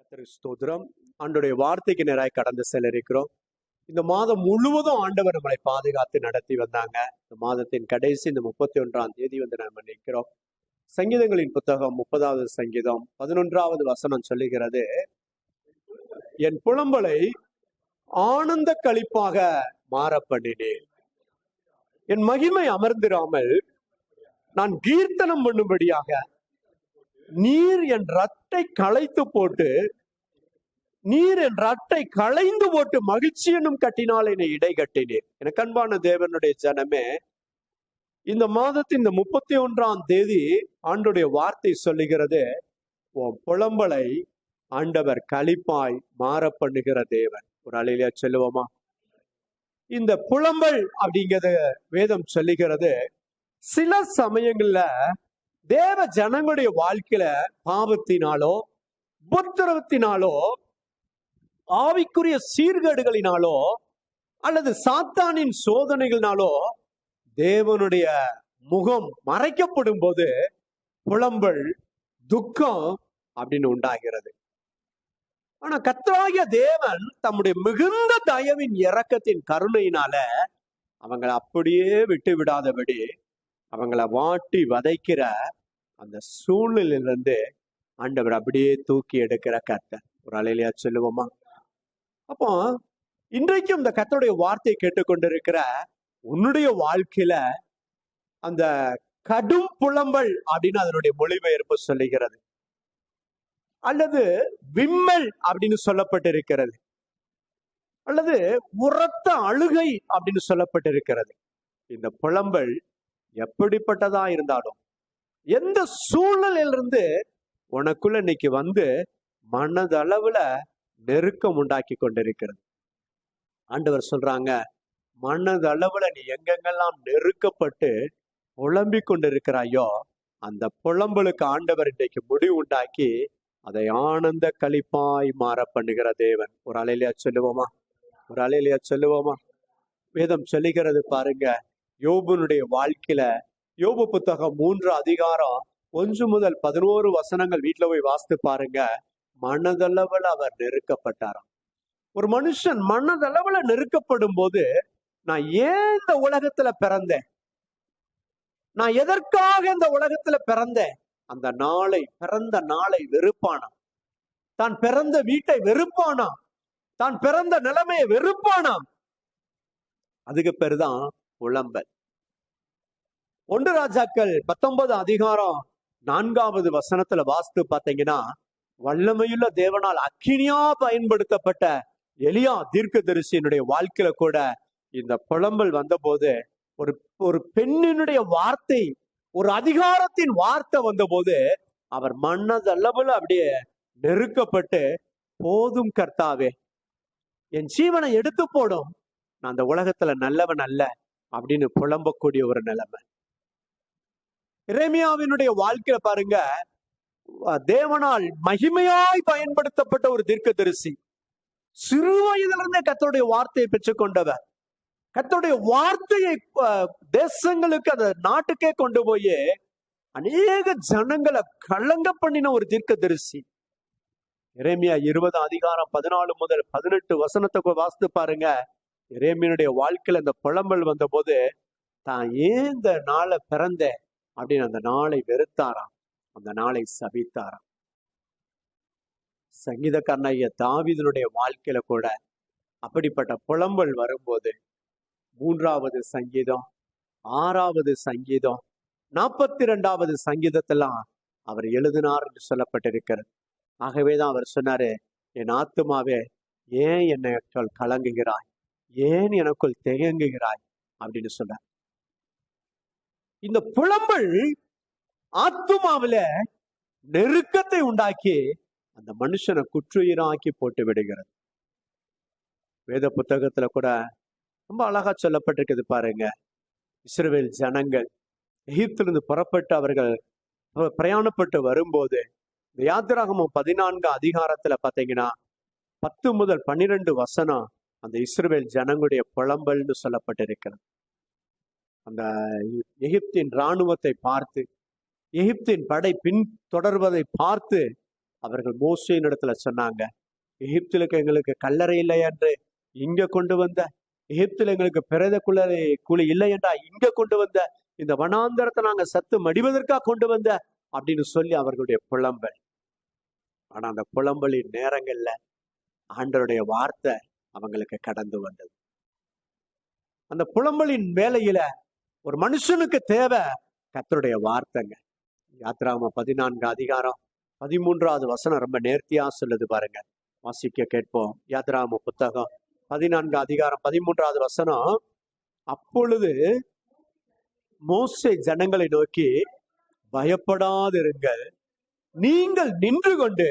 கர்த்தருக்கு ஸ்தோத்திரம். ஆண்டவருடைய வார்த்தைக்கு நேராய் கடந்து செல்ல இருக்கிறோம். இந்த மாதம் முழுவதும் ஆண்டவர் நம்மளை பாதுகாத்து நடத்தி வந்தாங்க. இந்த மாதத்தின் கடைசி இந்த 31ஆம் தேதி நம்ம நிற்கிறோம். சங்கீதங்களின் புத்தகம் 30வது சங்கீதம் 11வது வசனம் சொல்லுகிறது, என் புலம்பலை ஆனந்த களிப்பாக மாற பண்ணினேன், என் மகிமை அமர்ந்திராமல் நான் கீர்த்தனம் பண்ணும்படியாக நீர் என் ரட்டை களைத்து போட்டு மகிழ்ச்சி என்னும் கட்டினால் என்னை இடை கட்டினேன். எனக்கு அன்பான தேவனுடைய ஜனமே, இந்த மாதத்தின் இந்த 31ஆம் தேதி ஆண்டுடைய வார்த்தை சொல்லுகிறது, உன் புலம்பலை ஆண்டவர் களிப்பாய் மாற பண்ணுகிற தேவன். ஒரு அலையில சொல்லுவோமா? இந்த புலம்பல் அப்படிங்கிறத வேதம் சொல்லுகிறது, சில சமயங்கள்ல தேவ ஜனங்களுடைய வாழ்க்கையில பாவத்தினாலோ உபத்திரவத்தினாலோ ஆவிக்குரிய சீர்கேடுகளினாலோ அல்லது சாத்தானின் சோதனைகளினாலோ தேவனுடைய முகம் மறைக்கப்படும் போது புலம்பல், துக்கம் அப்படின்னு உண்டாகிறது. ஆனா கர்த்தராகிய தேவன் தம்முடைய மிகுந்த தயவின் இரக்கத்தின் கருணையினால அவங்களை அப்படியே விட்டு விடாதபடி அவங்கள வாட்டி வதைக்கிற அந்த சூழ்நிலையிலிருந்து ஆண்டவர் அப்படியே தூக்கி எடுக்கிற கர்த்தர். ஒரு அலையிலையா சொல்லுவோமா? அப்போ இன்றைக்கும் இந்த கர்த்தருடைய வார்த்தையை கேட்டுக்கொண்டிருக்கிற உன்னுடைய வாழ்க்கையில அந்த கடும் புலம்பல் அப்படின்னு அதனுடைய மொழிபெயர்ப்பு சொல்லுகிறது, அல்லது விம்மல் அப்படின்னு சொல்லப்பட்டிருக்கிறது, அல்லது உரத்த அழுகை அப்படின்னு சொல்லப்பட்டிருக்கிறது. இந்த புலம்பல் எப்படிப்பட்டதா இருந்தாலும் எந்த சூழ்நிலையிலிருந்து உனக்குள்ள இன்னைக்கு வந்து மனதளவுல நெருக்கம் உண்டாக்கி கொண்டிருக்கிறது. ஆண்டவர் சொல்றாங்க, மனதளவுல நீ எங்கெங்கெல்லாம் நெருக்கப்பட்டு புலம்பிக் கொண்டிருக்கிறாயோ அந்த புலம்பலுக்கு ஆண்டவர் இன்றைக்கு முடிவு உண்டாக்கி அதை ஆனந்த களிப்பாய் மாற பண்ணுகிற தேவன். ஒரு அலையிலையா சொல்லுவோமா? வேதம் சொல்லுகிறது பாருங்க, யோபுனுடைய வாழ்க்கையில யோபு புத்தகம் 3 அதிகாரம் 1 முதல் 11 வசனங்கள் வீட்டுல போய் வாசித்து பாருங்க. மனதளவுல அவர் நெருக்கப்பட்டாராம். ஒரு மனுஷன் மனதளவுல நெருக்கப்படும் போது, நான் ஏன் இந்த உலகத்துல பிறந்தேன், நான் எதற்காக இந்த உலகத்துல பிறந்தேன், அந்த பிறந்த நாளை வெறுப்பானா, தான் பிறந்த வீட்டை வெறுப்பானா, தான் பிறந்த நிலைமையை வெறுப்பானா. அதுக்கு பேருதான் புலம்பல். 1 ராஜாக்கள் 19 அதிகாரம் 4வது வசனத்துல வாசித்து பார்த்தீங்கன்னா, வல்லமையுள்ள தேவனால் அக்கினியா பயன்படுத்தப்பட்ட எலியா தீர்க்கதரிசியினுடைய வாழ்க்கையில கூட இந்த புலம்பல் வந்த போது, ஒரு பெண்ணினுடைய வார்த்தை, ஒரு அதிகாரத்தின் வார்த்தை வந்த போது அவர் மனதளவுல அப்படியே நெருக்கப்பட்டு, போதும் கர்த்தாவே, என் ஜீவனை எடுத்து போடும், நான் அந்த உலகத்துல நல்லவன் அல்ல அப்படின்னு புலம்பக்கூடிய ஒரு நிலைமை. எரேமியாவினுடைய வாழ்க்கையில பாருங்க, தேவனால் மகிமையாய் பயன்படுத்தப்பட்ட ஒரு தீர்க்கதரிசி, சிறு வயதிலிருந்தே கர்த்தருடைய வார்த்தையை பெற்றுக்கொண்டவர், கர்த்தருடைய வார்த்தையை தேசங்களுக்கு, அந்த நாட்டுக்கே கொண்டு போய் அநேக ஜனங்களை கலங்க பண்ணின ஒரு தீர்க்கதரிசி. எரேமியா 20 அதிகாரம் 14 முதல் 18 வசனத்தை வாசித்து பாருங்க. எரேமியனுடைய வாழ்க்கையில இந்த புலம்பல் வந்த போது, தான் ஏன் இந்த நாளை பிறந்த அப்படின்னு அந்த நாளை வெறுத்தாராம், அந்த நாளை சபித்தாராம். சங்கீதக்காரனாகிய தாவீதுனுடைய வாழ்க்கையில கூட அப்படிப்பட்ட புலம்பல் வரும்போது 3வது சங்கீதம், 6வது சங்கீதம், 42வது சங்கீதத்தெல்லாம் அவர் எழுதினார் என்று சொல்லப்பட்டிருக்கிறது. ஆகவேதான் அவர் சொன்னாரு, என் ஆத்துமாவே ஏன் என்னைக்குள் கலங்குகிறாய், ஏன் எனக்குள் திகங்குகிறாய் அப்படின்னு சொன்னார். இந்த புலம்பல் ஆத்துமாவில நெருக்கத்தை உண்டாக்கி அந்த மனுஷனை குற்றுயிராக்கி போட்டு விடுகிறது. வேத புத்தகத்துல கூட ரொம்ப அழகா சொல்லப்பட்டிருக்குது பாருங்க. இஸ்ரவேல் ஜனங்கள் எகிப்திலிருந்து புறப்பட்டு அவர்கள் பிரயாணப்பட்டு வரும்போது, இந்த யாத்திராகமம் 14 அதிகாரத்துல பாத்தீங்கன்னா 10 முதல் 12 வசனம் அந்த இஸ்ரவேல் ஜனங்களுடைய புலம்பல்னு சொல்லப்பட்டிருக்கிறது. அந்த எகிப்தின் இராணுவத்தை பார்த்து, எகிப்தின் படை பின் தொடர்வதை பார்த்து அவர்கள் மோசேயின் இடத்துல சொன்னாங்க, எகிப்திலுக்கு எங்களுக்கு கல்லறை இல்லை என்று இங்க கொண்டு வந்த, எகிப்தில் எங்களுக்கு பிரேத குழி இல்லை என்றா இங்க கொண்டு வந்த, இந்த வனாந்தரத்தை நாங்க சத்து மடிவதற்காக கொண்டு வந்த அப்படின்னு சொல்லி அவர்களுடைய புலம்பல். ஆனா அந்த புலம்பலின் நேரங்கள்ல ஆண்டவருடைய வார்த்தை அவங்களுக்கு கடந்து வந்தது. அந்த புலம்பலின் வேலையில ஒரு மனுஷனுக்கு தேவை கர்த்தருடைய வார்த்தைங்க. யாத்ராகமம் 14 அதிகாரம் 13வது வசனம் ரொம்ப நேர்த்தியா சொல்லுது பாருங்க. வாசிக்க கேட்போம். யாத்ராகம புத்தகம் 14 அதிகாரம் 13வது வசனம். அப்பொழுது மோசே ஜனங்களை நோக்கி, பயப்படாதிருங்கள், நீங்கள் நின்று கொண்டு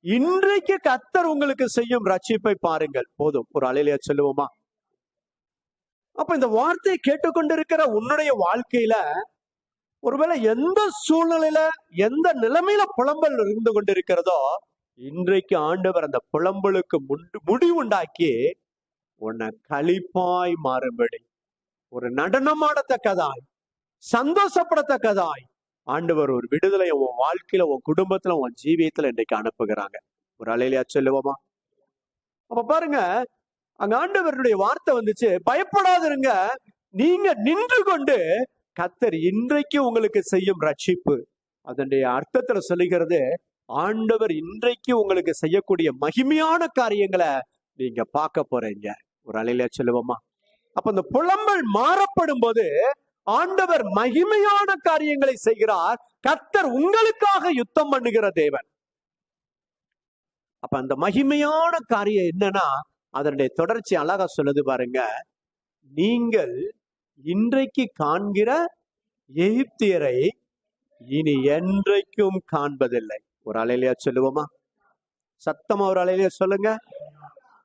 இன்றைக்கு கர்த்தர் உங்களுக்கு செய்யும் ரட்சிப்பை பாருங்கள். போதும், ஒரு அலையிலேயே சொல்லுவோமா? அப்ப இந்த வார்த்தையை கேட்டுக்கொண்டிருக்கிற உன்னுடைய வாழ்க்கையில ஒருவேளை எந்த சூழ்நிலையில எந்த நிலைமையில புலம்பல் இருந்து கொண்டிருக்கிறதோ, இன்றைக்கு ஆண்டவர் அந்த புலம்பலுக்கு முடிவுண்டாக்கி உன்னை களிப்பாய் மாறும்படி, ஒரு நடனமாடத்தக்கதாய், சந்தோஷப்படத்தக்கதாய் ஆண்டவர் ஒரு விடுதலை உன் வாழ்க்கையில, உன் குடும்பத்துல, உன் ஜீவியத்துல இன்றைக்கு அனுப்புகிறாங்க. ஒரு அலையிலையா சொல்லுவோமா? அப்ப பாருங்க, அங்க ஆண்டவருடைய வார்த்தை வந்துச்சு, பயப்படாதிருங்க, நீங்க நின்று கொண்டு கர்த்தர் இன்றைக்கு உங்களுக்கு செய்யும் ரட்சிப்பு. அதனுடைய அர்த்தத்துல சொல்லுகிறது, ஆண்டவர் இன்றைக்கு உங்களுக்கு செய்யக்கூடிய மகிமையான காரியங்களை நீங்க பார்க்க போறீங்க. ஒரு அலையில சொல்லுவோமா? அப்ப இந்த புலம்பல் மாறப்படும் போது ஆண்டவர் மகிமையான காரியங்களை செய்கிறார். கர்த்தர் உங்களுக்காக யுத்தம் பண்ணுகிற தேவன். அப்ப அந்த மகிமையான காரியம் என்னன்னா, அதனுடைய தொடர்ச்சி அழகா சொல்லுது பாருங்க. நீங்கள் இன்றைக்கு காண்கிற எகிப்தியரை இனி என்றைக்கும் காண்பதில்லை. ஒரு அலையிலையா சொல்லுவோமா? சத்தமா ஒரு அலையிலையா சொல்லுங்க.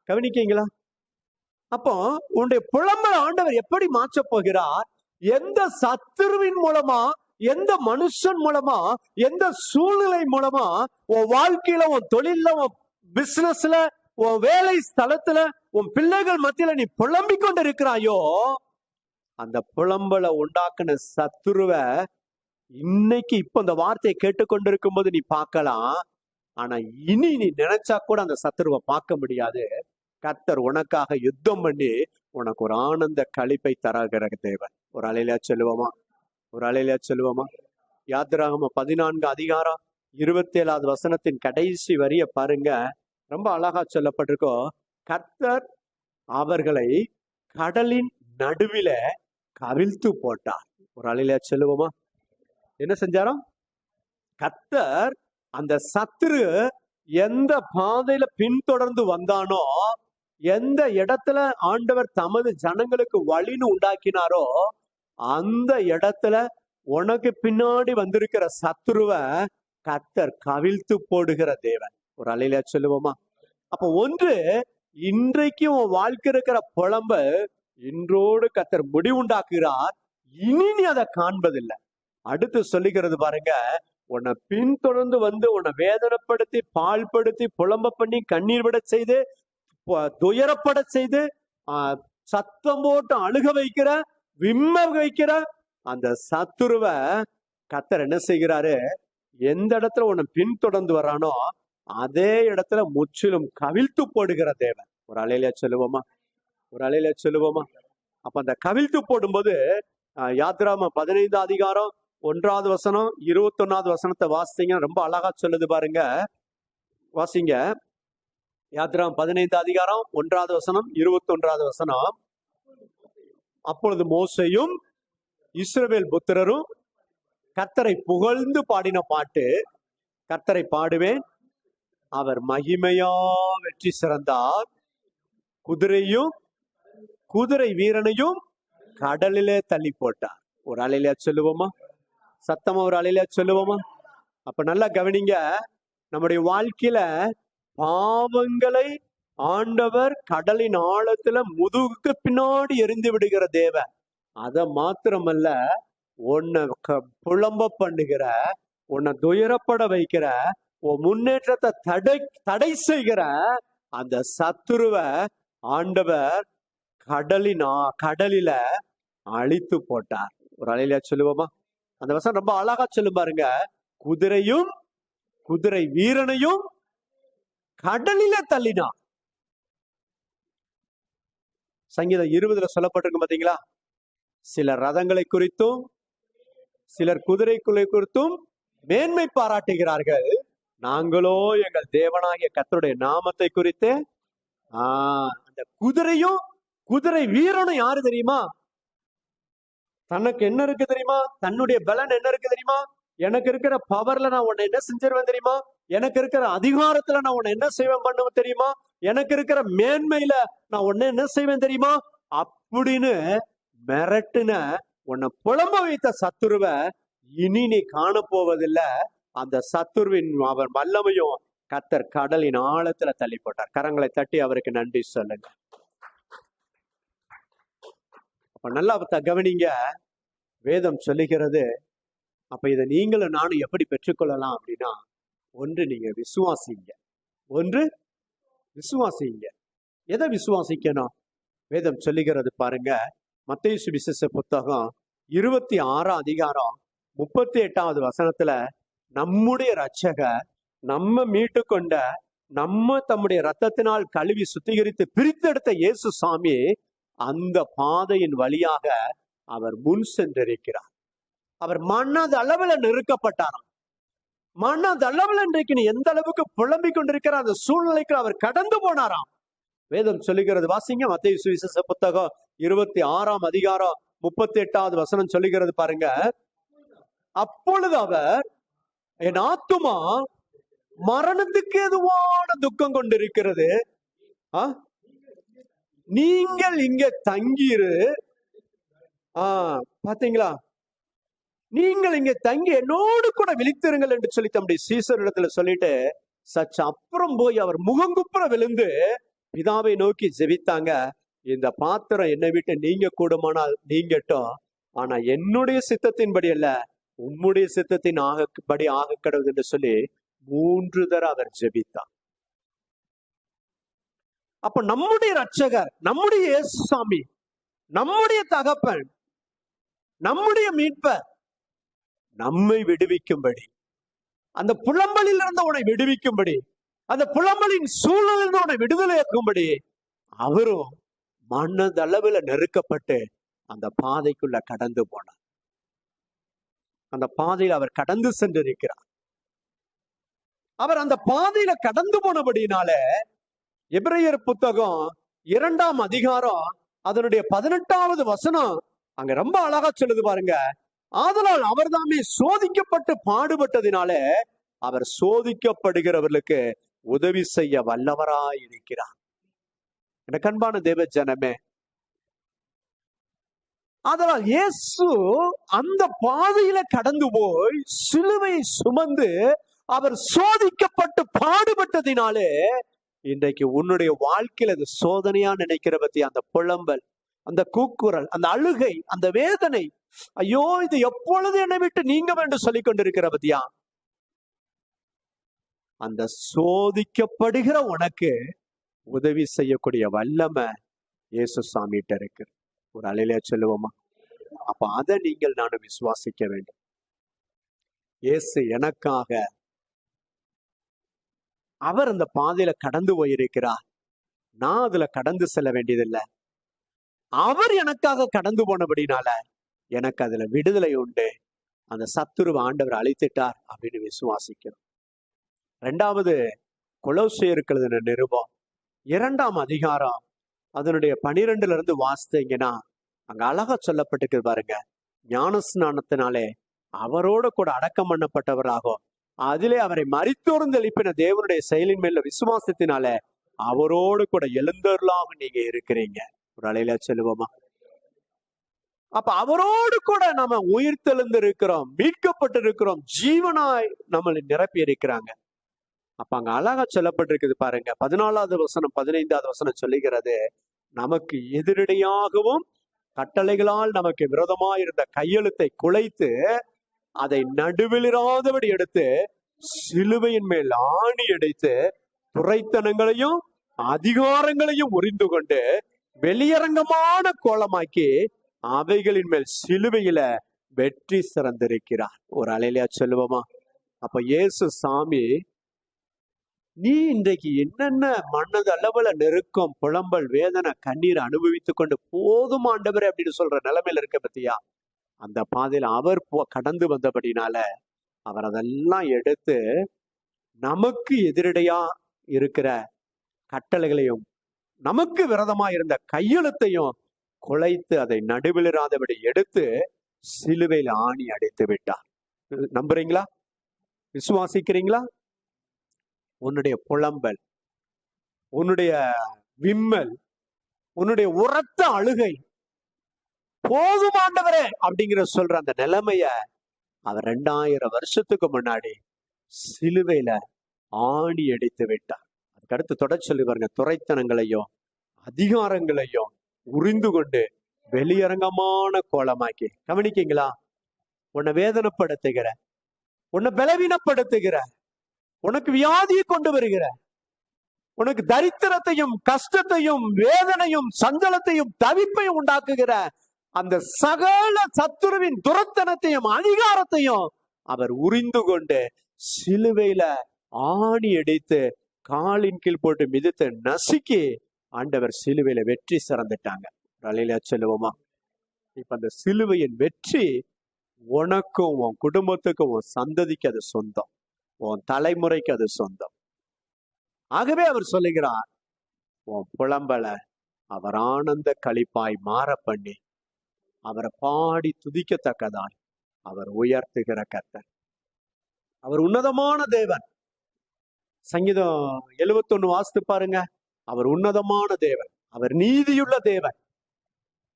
கவனிக்கீங்களா? அப்போ உன்னுடைய புலம்பல் ஆண்டவர் எப்படி மாற்ற போகிறார்? எந்த சத்துருவின் மூலமா, எந்த மனுஷன் மூலமா, எந்த சூழ்நிலை மூலமா உன் வாழ்க்கையில, உன் தொழில, உன் பிசினஸ்ல, உன் வேலை ஸ்தலத்துல, உன் பிள்ளைகள் மத்தியில நீ புலம்பிக் கொண்டு இருக்கிறாயோ, அந்த புலம்பலை உண்டாக்குன சத்துருவ இன்னைக்கு இப்ப இந்த வார்த்தையை கேட்டுக்கொண்டிருக்கும் போது நீ பார்க்கலாம். ஆனா இனி நீ நினைச்சா கூட அந்த சத்துருவை பார்க்க முடியாது. கர்த்தர் உனக்காக யுத்தம் பண்ணி உனக்கு ஒரு ஆனந்த களிப்பை தருகிற தேவன். ஒரு அலையில சொல்லுவோமா? ஒரு அலையில சொல்லுவோமா? யாத்திராகமம் 14 அதிகாரம் 27வது வசனத்தின் கடைசி வரிய பாருங்க. ரொம்ப அழகா சொல்லப்பட்டிருக்கோ, கர்த்தர் அவர்களை கடலின் நடுவில கவிழ்த்து போட்டார். ஒரு அலையில சொல்லுவோமா? என்ன செஞ்சாரோ? கர்த்தர் அந்த சத்துரு எந்த பாதையில பின்தொடர்ந்து வந்தானோ, எந்த இடத்துல ஆண்டவர் தமது ஜனங்களுக்கு வழின்னு உண்டாக்கினாரோ, அந்த இடத்துல உனக்கு பின்னாடி வந்திருக்கிற சத்துருவ கர்த்தர் கவிழ்த்து போடுகிற தேவன். ஒரு அலையில சொல்லுவோமா? அப்ப ஒன்று, இன்றைக்கு உன் வாழ்க்கை இருக்கிற புலம்ப இன்றோடு கர்த்தர் முடிவுண்டாக்குகிறார். இனி நீ அதை காண்பதில்லை. அடுத்து சொல்லுகிறது பாருங்க, உன்னை பின்தொடர்ந்து வந்து உன்னை வேதனைப்படுத்தி, பாழ்படுத்தி, புலம்ப பண்ணி, கண்ணீர் விட செய்து, துயரப்பட செய்து, சத்தம் போட்டு அழுக வைக்கிற, விம்ம வைக்கிற அந்த சத்துருவ கர்த்தர் என்ன செய்கிறாரு? எந்த இடத்துல உன்னை பின்தொடர்ந்து வர்றானோ அதே இடத்துல முற்றிலும் கவிழ்த்து போடுகிற தேவன். ஒரு அலையில சொல்லுவோமா? ஒரு அலையில சொல்லுவோமா? அப்ப அந்த கவிழ்த்து போடும்போது யாத்திராகமம் 15 அதிகாரம் 1வது வசனம் 21வது வசனத்தை வாசிங்க. ரொம்ப அழகா சொல்லுது பாருங்க. வாசிங்க. யாத்திராகமம் 15 அதிகாரம் 1வது வசனம் 21வது வசனம். அப்பொழுது மோசேயும் இஸ்ரவேல் புத்திரரும் கர்த்தரை புகழ்ந்து பாடின பாட்டு, கர்த்தரை பாடுவேன், அவர் மகிமையா வெற்றி சிறந்தார், குதிரையும் குதிரை வீரனையும் கடலிலே தள்ளி போட்டார். ஒரு அலையில சொல்லுவோமா? சத்தமா ஒரு அலையில சொல்லுவோமா? அப்ப நல்லா கவனிங்க. நம்முடைய வாழ்க்கையில பாவங்களை ஆண்டவர் கடலின் ஆழத்துல முதுகுக்கு பின்னாடி எரிந்து விடுகிற தேவன். அத மாத்திரமல்ல, உன்னை புலம்ப பண்ணுகிற, உன்னை துயரப்பட வைக்கிற, உன் முன்னேற்றத்தை தடை செய்கிற அந்த சத்துருவ ஆண்டவர் கடலில அழித்து போட்டார். ஒரு அலையில சொல்லுவோமா? அந்த வசனம் ரொம்ப அழகா சொல்லும் பாருங்க. குதிரையும் குதிரை வீரனையும் கடலில தள்ளினார். சங்கீதம் 20 சொல்லப்பட்டிருக்கு பாத்தீங்களா? சிலர் ரதங்களை குறித்தும் சிலர் குதிரைக்குலை குறித்தும் மேன்மை பாராட்டுகிறார்கள், நாங்களோ எங்கள் தேவனாகிய கர்த்தருடைய நாமத்தை குறித்து. அந்த குதிரையும் குதிரை வீரனும் யாரு தெரியுமா? தனக்கு என்ன இருக்கு தெரியுமா? தன்னுடைய பலன் என்ன இருக்கு தெரியுமா? எனக்கு இருக்கிற பவர்ல நான் உன்னை என்ன செஞ்சிருவேன் தெரியுமா? எனக்கு இருக்கிற அதிகாரத்துல நான் உன்னை என்ன செய்வேன் பண்ணுவேன் தெரியுமா? எனக்கு இருக்கிற மேன்மையில நான் உன்னை என்ன செய்வேன் தெரியுமா? அப்படின்னு மிரட்டுன உன்னை புலம்ப வைத்த சத்துருவ இனி நீ காண போவதில்லை. அந்த சத்துருவின் அவர் வல்லமையும் கர்த்தர் கடலின் ஆழத்துல தள்ளி போட்டார். கரங்களை தட்டி அவருக்கு நன்றி சொல்லுங்க. அப்ப நல்லா கவனிங்க, வேதம் சொல்லுகிறது. அப்ப இதை நீங்களும் நானும் எப்படி பெற்றுக்கொள்ளலாம் அப்படின்னா, ஒன்று நீங்க விசுவாசிங்க. எதை விசுவாசிக்கணும்? வேதம் சொல்லுகிறது பாருங்க, மத்தேயு சுவிசேஷ புத்தகம் 26 அதிகாரம் 38வது வசனத்துல, நம்முடைய இரட்சகர் நம்ம மீட்டு கொண்ட தம்முடைய ரத்தத்தினால் கழுவி சுத்திகரித்து பிரித்தெடுத்த இயேசு சாமி அந்த பாதையின் வழியாக அவர் முன் சென்றிருக்கிறார். அவர் மனதளவுல நெருக்கப்பட்டாராம். மனதளவுல இன்றைக்கு நீ எந்த அளவுக்கு புலம்பிக் கொண்டிருக்கிற அந்த சூழ்நிலைக்கு அவர் கடந்து போனாராம். வேதம் சொல்லுகிறது, வாசிங்க மத்தேயு சுவிசேஷ புத்தகம் 26 அதிகாரம் 38வது வசனம் சொல்லுகிறது பாருங்க. அப்பொழுது அவர், என் ஆத்துமா மரணத்துக்கு எதுவான துக்கம் கொண்டிருக்கிறது, நீங்கள் இங்க தங்கிரு. பாத்தீங்களா, நீங்கள் இங்க தங்கி என்னோடு கூட விழித்திருங்கள் என்று சொல்லி தம்முடைய சீசரிடத்துல சொல்லிட்டு சற்று அப்புறம் போய் அவர் முகங்குப்புற விழுந்து பிதாவை நோக்கி ஜெபித்தாங்க. இந்த பாத்திரம் என்னை விட்டு நீங்க கூடுமானால் நீங்கட்டும், ஆனா என்னுடைய சித்தத்தின்படி அல்ல, உம்முடைய சித்தத்தின் படி ஆக கடவுது என்று சொல்லி 3 தடவை அவர் ஜெபித்தார். அப்ப நம்முடைய இரட்சகர், நம்முடைய இயேசு சாமி, நம்முடைய தகப்பன், நம்முடைய மீட்பர் நம்மை விடுவிக்கும்படி, அந்த புலம்பலில் இருந்து உன்னை விடுவிக்கும்படி, அந்த புலம்பலின் சூழலில் உன்னை விடுதலையாக்கும்படி அவரும் மனதளவில் நெருக்கப்பட்டு அந்த பாதைக்குள்ள கடந்து போனார். அந்த பாதையில் அவர் கடந்து சென்றிருக்கிறார். அவர் அந்த பாதையில கடந்து போனபடினால எபிரேயர் புத்தகம் 2ஆம் அதிகாரம் அதனுடைய 18வது வசனம் அங்க ரொம்ப அழகா சொல்லுது பாருங்க. ஆதலால் அவர் தாமே சோதிக்கப்பட்டு பாடுபட்டதினால அவர் சோதிக்கப்படுகிறவர்களுக்கு உதவி செய்ய வல்லவராய் இருக்கிறார். எனக்கு அன்பான தேவ ஜனமே, ஆதலால் இயேசு அந்த பாதையில கடந்து போய் சிலுவை சுமந்து அவர் சோதிக்கப்பட்டு பாடுபட்டதினாலே இன்றைக்கு உன்னுடைய வாழ்க்கையில அது சோதனையா நினைக்கிற பத்தி அந்த புலம்பல், அந்த கூக்குரல், அந்த அழுகை, அந்த வேதனை, ஐயோ இது எப்பொழுது என்னை விட்டு நீங்க வேண்டும் சொல்லிக் கொண்டிருக்கிற பத்தியா, அந்த சோதிக்கப்படுகிற உனக்கு உதவி செய்யக்கூடிய வல்லமை இயேசு சாமிகிட்ட இருக்கு. ஒரு அலையில சொல்லுவோமா? அப்ப அதை நீங்கள் நானும் விசுவாசிக்க வேண்டும். இயேசு எனக்காக அவர் அந்த பாதையில கடந்து போயிருக்கிறார். நான் அதுல கடந்து செல்ல வேண்டியதில்லை. அவர் எனக்காக கடந்து போனபடினால எனக்கு அதுல விடுதலை உண்டு. அந்த சத்துருவை ஆண்டவர் அழித்துட்டார் அப்படின்னு விசுவாசிக்கிறோம். 2வது கொலோசியருக்கு நிருபம் 2ஆம் அதிகாரம் அதனுடைய 12ல இருந்து வாசித்தீங்கன்னா அங்க அழகா சொல்லப்பட்டிருக்கு பாருங்க. ஞானஸ்நானத்தினாலே அவரோட கூட அடக்கம் பண்ணப்பட்டவராகும், அதிலே அவரை மரித்தோர்ந்து எழுப்பின தேவனுடைய செயலின் மேல விசுவாசத்தினால அவரோடு கூட எழுந்தருளாக நீங்க இருக்கிறீங்க. ஒரு அலையில சொல்லுவோமா? அப்ப அவரோடு கூட நம்ம உயிர் தெழுந்து இருக்கிறோம், மீட்கப்பட்டு இருக்கிறோம், ஜீவனாய் நம்மளை நிரப்பி இருக்கிறாங்க. அப்ப அங்க அழகா சொல்லப்பட்டிருக்குது பாருங்க. 14வது வசனம் 15வது வசனம் சொல்லுகிறது, நமக்கு எதிரடியாகவும் கட்டளைகளால் நமக்கு விரோதமா இருந்த கையெழுத்தை குலைத்து அதை நடுவிலிராதபடி எடுத்து சிலுவையின் மேல் ஆணி அடித்து துரைத்தனங்களையும் அதிகாரங்களையும் உரிந்து கொண்டு வெளியரங்கமான கோலமாக்கி அவைகளின் மேல் சிலுவையில வெற்றி சிறந்திருக்கிறார். ஒரு அலையிலையா சொல்லுவோமா? அப்ப இயேசு சாமி, நீ இன்றைக்கு என்னென்ன மனது அளவுல நெருக்கம், புலம்பல், வேதனை, கண்ணீர் அனுபவித்துக் கொண்டு போதும் ஆண்டவரே அப்படின்னு சொல்ற நிலைமையில இருக்க பத்தியா, அந்த பாதையில அவர் கடந்து வந்தபடினால அவர் அதெல்லாம் எடுத்து நமக்கு எதிரடையா இருக்கிற கட்டளைகளையும் நமக்கு விரதமா இருந்த கையெழுத்தையும் குலைத்து அதை நடுவிலிராதபடி எடுத்து சிலுவையில் ஆணி அடித்து விட்டார். நம்புறீங்களா? விசுவாசிக்கிறீங்களா? உன்னுடைய புலம்பல், உன்னுடைய விம்மல், உன்னுடைய உரத்த அழுகை போதும் ஆண்டவரே அப்படிங்கிற சொல்ற அந்த நிலைமைய அவர் 2000 வருஷத்துக்கு முன்னாடி சிலுவையில ஆணி அடித்து விட்டார். அதுக்கடுத்து தொடர் சொல்லி பாருங்க, துரைத்தனங்களையும் அதிகாரங்களையும் உறிந்து கொண்டு வெளியரங்கமான கோலமாக்கி. கவனிக்கீங்களா? உன்னை வேதனைப்படுத்துகிற, உன்னை பலவீனப்படுத்துகிற, உனக்கு வியாதியை கொண்டு வருகிற, உனக்கு தரித்திரத்தையும் கஷ்டத்தையும் வேதனையும் சஞ்சலத்தையும் தவிப்பையும் உண்டாக்குகிற அந்த சகல சத்துருவின் துரத்தனத்தையும் அதிகாரத்தையும் அவர் உறிந்து கொண்டு சிலுவையில ஆணி அடித்து காலின் கீழ் போட்டு மிதித்து நசுக்கி ஆண்டவர் சிலுவையில வெற்றி சிறந்துட்டாங்க. ரலையில சொல்லுவோமா? இப்ப அந்த சிலுவையின் வெற்றி உனக்கும் உன் குடும்பத்துக்கும் உன் சந்ததிக்கு அது சொந்தம், உன் தலைமுறைக்கு அது சொந்தம். ஆகவே அவர் சொல்லுகிறார், உன் புலம்பல அவர் ஆனந்த களிப்பாய் மாற பண்ணி அவரை பாடி துதிக்கத்தக்கதாய் அவர் உயர்த்துகிற கர்த்தர். அவர் உன்னதமான தேவன். சங்கீதம் 71 வாசித்து பாருங்க. அவர் உன்னதமான தேவன், அவர் நீதியுள்ள தேவன்,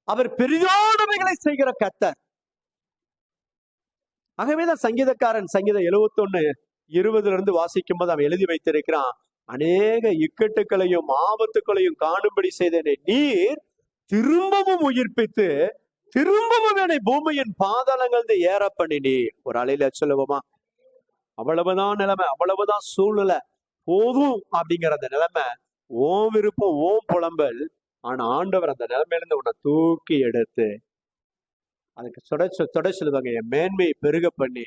அவர் பெரிதானவைகளை செய்கிற கர்த்தர். ஆகவேதான் சங்கீதக்காரன் சங்கீதம் 71:20 வாசிக்கும் போது அவன் எழுதி வைத்திருக்கிறான், அநேக இக்கட்டுகளையும் ஆபத்துக்களையும் காணும்படி செய்தேனே, நீர் திரும்பவும் உயிர்ப்பித்து திரும்பவும் என்னை பூமியின் பாதாளங்கள் ஏற பண்ணினி. ஒரு அலையில சொல்லுவோமா? அவ்வளவுதான் நிலைமை, அவ்வளவுதான் சூழ்நிலை, போதும் அப்படிங்கிற அந்த நிலைமை, ஓம் விருப்பம், ஓம் புலம்பல். ஆனா ஆண்டவர் அந்த நிலைமையிலிருந்து உன்னை தூக்கி எடுத்து அதுக்கு தொடை சொல்லுவாங்க, என் மேன்மையை பெருக பண்ணி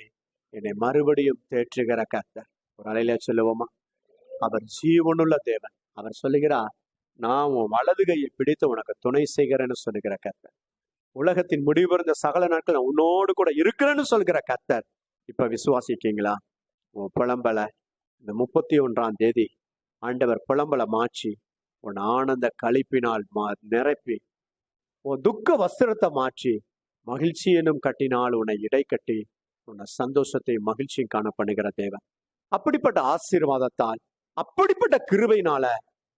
என்னை மறுபடியும் தேற்றுகிற கர்த்தர். ஒரு அலையில சொல்லுவோமா? அவர் ஜீவனுள்ள தேவன். அவர் சொல்லுகிறார், நான் உன் வலது கையை பிடித்து உனக்கு துணை செய்கிறேன்னு சொல்லுகிற கர்த்தர். உலகத்தின் முடிவு இருந்த சகல நாட்கள் நான் உன்னோடு கூட இருக்கிறேன்னு சொல்கிற கர்த்தர். இப்ப விசுவாசிக்கீங்களா? உன் புலம்பல இந்த 31ஆம் தேதி ஆண்டவர் புலம்பல மாற்றி உன் ஆனந்த களிப்பினால் நிரப்பி, உன் துக்க வஸ்திரத்தை மாற்றி மகிழ்ச்சி எனும் கட்டினால் உன்னை இடை கட்டி உன்னை சந்தோஷத்தையும் மகிழ்ச்சியும் காண பண்ணுகிற தேவன். அப்படிப்பட்ட ஆசீர்வாதத்தால், அப்படிப்பட்ட கிருபையினால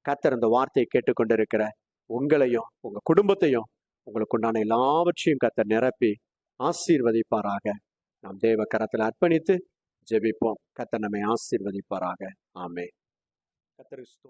கர்த்தர் இந்த வார்த்தையை கேட்டுக்கொண்டிருக்கிற உங்களையும் உங்க குடும்பத்தையும் உங்களுக்கு உண்டான எல்லாவற்றையும் கர்த்தர் நிரப்பி ஆசீர்வதிப்பாராக. நாம் தேவ கரத்தில் அர்ப்பணித்து ஜெபிப்போம். கர்த்தர் நம்மை ஆசீர்வதிப்பாராக. ஆமென். கர்த்தருக்கு ஸ்தோத்திரம்.